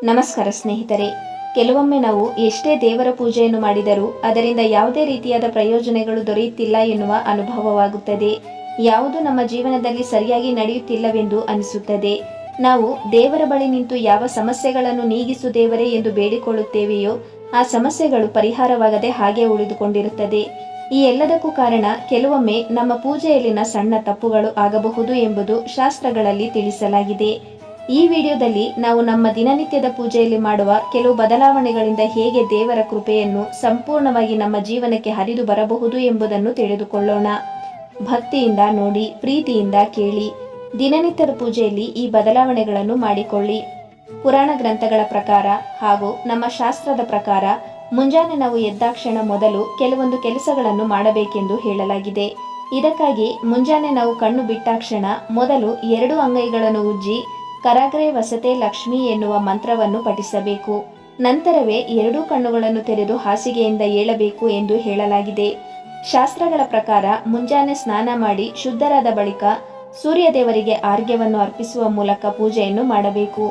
ನಮಸ್ಕಾರ ಸ್ನೇಹಿತರೆ. ಕೆಲವೊಮ್ಮೆ ನಾವು ಎಷ್ಟೇ ದೇವರ ಪೂಜೆಯನ್ನು ಮಾಡಿದರೂ ಅದರಿಂದ ಯಾವುದೇ ರೀತಿಯಾದ ಪ್ರಯೋಜನಗಳು ದೊರೆಯುತ್ತಿಲ್ಲ ಎನ್ನುವ ಅನುಭವವಾಗುತ್ತದೆ. ಯಾವುದು ನಮ್ಮ ಜೀವನದಲ್ಲಿ ಸರಿಯಾಗಿ ನಡೆಯುತ್ತಿಲ್ಲವೆಂದು ಅನಿಸುತ್ತದೆ. ನಾವು ದೇವರ ಬಳಿ ನಿಂತು ಯಾವ ಸಮಸ್ಯೆಗಳನ್ನು ನೀಗಿಸು ದೇವರೇ ಎಂದು ಬೇಡಿಕೊಳ್ಳುತ್ತೇವೆಯೋ ಆ ಸಮಸ್ಯೆಗಳು ಪರಿಹಾರವಾಗದೆ ಹಾಗೆ ಉಳಿದುಕೊಂಡಿರುತ್ತದೆ. ಈ ಎಲ್ಲದಕ್ಕೂ ಕಾರಣ ಕೆಲವೊಮ್ಮೆ ನಮ್ಮ ಪೂಜೆಯಲ್ಲಿನ ಸಣ್ಣ ತಪ್ಪುಗಳು ಆಗಬಹುದು ಎಂಬುದು ಶಾಸ್ತ್ರಗಳಲ್ಲಿ ತಿಳಿಸಲಾಗಿದೆ. ಈ ವಿಡಿಯೋದಲ್ಲಿ ನಾವು ನಮ್ಮ ದಿನನಿತ್ಯದ ಪೂಜೆಯಲ್ಲಿ ಮಾಡುವ ಕೆಲವು ಬದಲಾವಣೆಗಳಿಂದ ಹೇಗೆ ದೇವರ ಕೃಪೆಯನ್ನು ಸಂಪೂರ್ಣವಾಗಿ ನಮ್ಮ ಜೀವನಕ್ಕೆ ಹರಿದು ಬರಬಹುದು ಎಂಬುದನ್ನು ತಿಳಿದುಕೊಳ್ಳೋಣ. ಭಕ್ತಿಯಿಂದ ನೋಡಿ, ಪ್ರೀತಿಯಿಂದ ಕೇಳಿ. ದಿನನಿತ್ಯದ ಪೂಜೆಯಲ್ಲಿ ಈ ಬದಲಾವಣೆಗಳನ್ನು ಮಾಡಿಕೊಳ್ಳಿ. ಪುರಾಣ ಗ್ರಂಥಗಳ ಪ್ರಕಾರ ಹಾಗೂ ನಮ್ಮ ಶಾಸ್ತ್ರದ ಪ್ರಕಾರ ಮುಂಜಾನೆ ನಾವು ಎದ್ದಾಕ್ಷಣ ಮೊದಲು ಕೆಲವೊಂದು ಕೆಲಸಗಳನ್ನು ಮಾಡಬೇಕೆಂದು ಹೇಳಲಾಗಿದೆ. ಇದಕ್ಕಾಗಿ ಮುಂಜಾನೆ ನಾವು ಕಣ್ಣು ಬಿಟ್ಟಾಕ್ಷಣ ಮೊದಲು 2 ಅಂಗೈಗಳನ್ನು ಉಜ್ಜಿ ಕರಾಗ್ರೆ ವಸತೆ ಲಕ್ಷ್ಮಿ ಎನ್ನುವ ಮಂತ್ರವನ್ನು ಪಠಿಸಬೇಕು. ನಂತರವೇ 2 ಕಣ್ಣುಗಳನ್ನು ತೆರೆದು ಹಾಸಿಗೆಯಿಂದ ಏಳಬೇಕು ಎಂದು ಹೇಳಲಾಗಿದೆ. ಶಾಸ್ತ್ರಗಳ ಪ್ರಕಾರ ಮುಂಜಾನೆ ಸ್ನಾನ ಮಾಡಿ ಶುದ್ಧರಾದ ಬಳಿಕ ಸೂರ್ಯ ದೇವರಿಗೆ ಆರ್ಘ್ಯವನ್ನು ಅರ್ಪಿಸುವ ಮೂಲಕ ಪೂಜೆಯನ್ನು ಮಾಡಬೇಕು.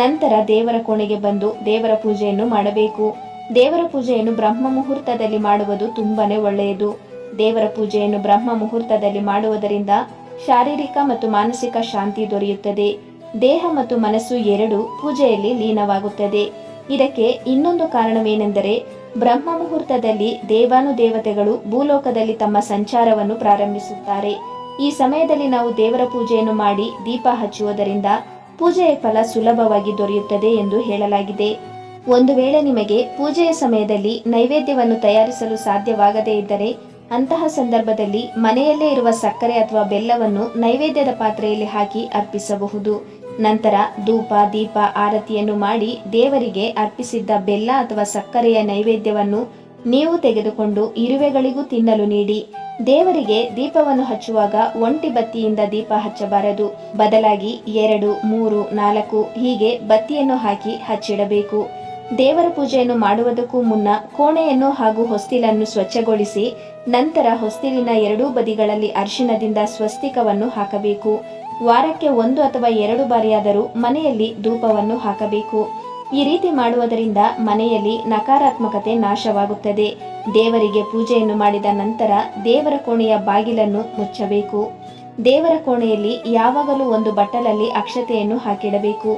ನಂತರ ದೇವರ ಕೋಣೆಗೆ ಬಂದು ದೇವರ ಪೂಜೆಯನ್ನು ಮಾಡಬೇಕು. ದೇವರ ಪೂಜೆಯನ್ನು ಬ್ರಹ್ಮ ಮುಹೂರ್ತದಲ್ಲಿ ಮಾಡುವುದು ತುಂಬಾನೇ ಒಳ್ಳೆಯದು. ದೇವರ ಪೂಜೆಯನ್ನು ಬ್ರಹ್ಮ ಮುಹೂರ್ತದಲ್ಲಿ ಮಾಡುವುದರಿಂದ ಶಾರೀರಿಕ ಮತ್ತು ಮಾನಸಿಕ ಶಾಂತಿ ದೊರೆಯುತ್ತದೆ. ದೇಹ ಮತ್ತು ಮನಸ್ಸು ಎರಡೂ ಪೂಜೆಯಲ್ಲಿ ಲೀನವಾಗುತ್ತದೆ. ಇದಕ್ಕೆ ಇನ್ನೊಂದು ಕಾರಣವೇನೆಂದರೆ ಬ್ರಹ್ಮ ಮುಹೂರ್ತದಲ್ಲಿ ದೇವಾನುದೇವತೆಗಳು ಭೂಲೋಕದಲ್ಲಿ ತಮ್ಮ ಸಂಚಾರವನ್ನು ಪ್ರಾರಂಭಿಸುತ್ತಾರೆ. ಈ ಸಮಯದಲ್ಲಿ ನಾವು ದೇವರ ಪೂಜೆಯನ್ನು ಮಾಡಿ ದೀಪ ಹಚ್ಚುವುದರಿಂದ ಪೂಜೆಯ ಫಲ ಸುಲಭವಾಗಿ ದೊರೆಯುತ್ತದೆ ಎಂದು ಹೇಳಲಾಗಿದೆ. ಒಂದು ವೇಳೆ ನಿಮಗೆ ಪೂಜೆಯ ಸಮಯದಲ್ಲಿ ನೈವೇದ್ಯವನ್ನು ತಯಾರಿಸಲು ಸಾಧ್ಯವಾಗದೇ ಇದ್ದರೆ ಅಂತಹ ಸಂದರ್ಭದಲ್ಲಿ ಮನೆಯಲ್ಲೇ ಇರುವ ಸಕ್ಕರೆ ಅಥವಾ ಬೆಲ್ಲವನ್ನು ನೈವೇದ್ಯದ ಪಾತ್ರೆಯಲ್ಲಿ ಹಾಕಿ ಅರ್ಪಿಸಬಹುದು. ನಂತರ ಧೂಪ ದೀಪ ಆರತಿಯನ್ನು ಮಾಡಿ ದೇವರಿಗೆ ಅರ್ಪಿಸಿದ್ದ ಬೆಲ್ಲ ಅಥವಾ ಸಕ್ಕರೆಯ ನೈವೇದ್ಯವನ್ನು ನೀವು ತೆಗೆದುಕೊಂಡು ಇರುವೆಗಳಿಗೂ ತಿನ್ನಲು ನೀಡಿ. ದೇವರಿಗೆ ದೀಪವನ್ನು ಹಚ್ಚುವಾಗ ಒಂಟಿ ಬತ್ತಿಯಿಂದ ದೀಪ ಹಚ್ಚಬಾರದು. ಬದಲಾಗಿ 2, 3, 4 ಹೀಗೆ ಬತ್ತಿಯನ್ನು ಹಾಕಿ ಹಚ್ಚಿಡಬೇಕು. ದೇವರ ಪೂಜೆಯನ್ನು ಮಾಡುವುದಕ್ಕೂ ಮುನ್ನ ಕೋಣೆಯನ್ನು ಹಾಗೂ ಹೊಸ್ತಿಲನ್ನು ಸ್ವಚ್ಛಗೊಳಿಸಿ ನಂತರ ಹೊಸ್ತಿಲಿನ 2 ಬದಿಗಳಲ್ಲಿ ಅರಿಶಿಣದಿಂದ ಸ್ವಸ್ತಿಕವನ್ನು ಹಾಕಬೇಕು. ವಾರಕ್ಕೆ 1 ಅಥವಾ 2 ಬಾರಿಯಾದರೂ ಮನೆಯಲ್ಲಿ ಧೂಪವನ್ನು ಹಾಕಬೇಕು. ಈ ರೀತಿ ಮಾಡುವುದರಿಂದ ಮನೆಯಲ್ಲಿ ನಕಾರಾತ್ಮಕತೆ ನಾಶವಾಗುತ್ತದೆ. ದೇವರಿಗೆ ಪೂಜೆಯನ್ನು ಮಾಡಿದ ನಂತರ ದೇವರ ಕೋಣೆಯ ಬಾಗಿಲನ್ನು ಮುಚ್ಚಬೇಕು. ದೇವರ ಕೋಣೆಯಲ್ಲಿ ಯಾವಾಗಲೂ ಒಂದು ಬಟ್ಟಲಲ್ಲಿ ಅಕ್ಷತೆಯನ್ನು ಹಾಕಿಡಬೇಕು.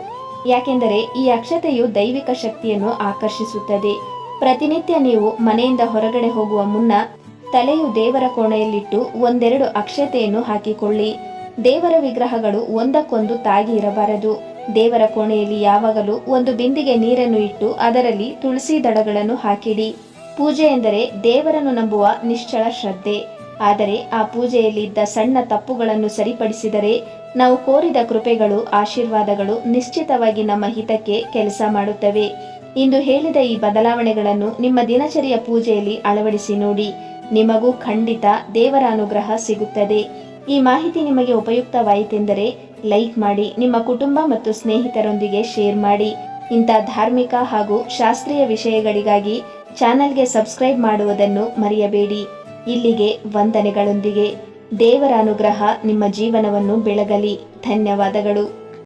ಯಾಕೆಂದರೆ ಈ ಅಕ್ಷತೆಯು ದೈವಿಕ ಶಕ್ತಿಯನ್ನು ಆಕರ್ಷಿಸುತ್ತದೆ. ಪ್ರತಿನಿತ್ಯ ನೀವು ಮನೆಯಿಂದ ಹೊರಗಡೆ ಹೋಗುವ ಮುನ್ನ ತಲೆಯು ದೇವರ ಕೋಣೆಯಲ್ಲಿಟ್ಟು 1-2 ಅಕ್ಷತೆಯನ್ನು ಹಾಕಿಕೊಳ್ಳಿ. ದೇವರ ವಿಗ್ರಹಗಳು ಒಂದಕ್ಕೊಂದು ತಾಗಿ ಇರಬಾರದು. ದೇವರ ಕೋಣೆಯಲ್ಲಿ ಯಾವಾಗಲೂ ಒಂದು ಬಿಂದಿಗೆ ನೀರನ್ನು ಇಟ್ಟು ಅದರಲ್ಲಿ ತುಳಸಿ ದಳಗಳನ್ನು ಹಾಕಿಡಿ. ಪೂಜೆ ಎಂದರೆ ದೇವರನ್ನು ನಂಬುವ ನಿಶ್ಚಳ ಶ್ರದ್ಧೆ. ಆದರೆ ಆ ಪೂಜೆಯಲ್ಲಿ ಇದ್ದ ಸಣ್ಣ ತಪ್ಪುಗಳನ್ನು ಸರಿಪಡಿಸಿದರೆ ನಾವು ಕೋರಿದ ಕೃಪೆಗಳು ಆಶೀರ್ವಾದಗಳು ನಿಶ್ಚಿತವಾಗಿ ನಮ್ಮ ಹಿತಕ್ಕೆ ಕೆಲಸ ಮಾಡುತ್ತವೆ. ಇಂದು ಹೇಳಿದ ಈ ಬದಲಾವಣೆಗಳನ್ನು ನಿಮ್ಮ ದಿನಚರಿಯ ಪೂಜೆಯಲ್ಲಿ ಅಳವಡಿಸಿ ನೋಡಿ. ನಿಮಗೂ ಖಂಡಿತ ದೇವರ ಅನುಗ್ರಹ ಸಿಗುತ್ತದೆ. ಈ ಮಾಹಿತಿ ನಿಮಗೆ ಉಪಯುಕ್ತವಾಯಿತೆಂದರೆ ಲೈಕ್ ಮಾಡಿ, ನಿಮ್ಮ ಕುಟುಂಬ ಮತ್ತು ಸ್ನೇಹಿತರೊಂದಿಗೆ ಶೇರ್ ಮಾಡಿ. ಇಂಥ ಧಾರ್ಮಿಕ ಹಾಗೂ ಶಾಸ್ತ್ರೀಯ ವಿಷಯಗಳಿಗಾಗಿ ಚಾನೆಲ್ಗೆ ಸಬ್ಸ್ಕ್ರೈಬ್ ಮಾಡುವುದನ್ನು ಮರೆಯಬೇಡಿ. ಇಲ್ಲಿಗೆ ವಂದನೆಗಳೊಂದಿಗೆ ದೇವರ ಅನುಗ್ರಹ ನಿಮ್ಮ ಜೀವನವನ್ನು ಬೆಳಗಲಿ. ಧನ್ಯವಾದಗಳು.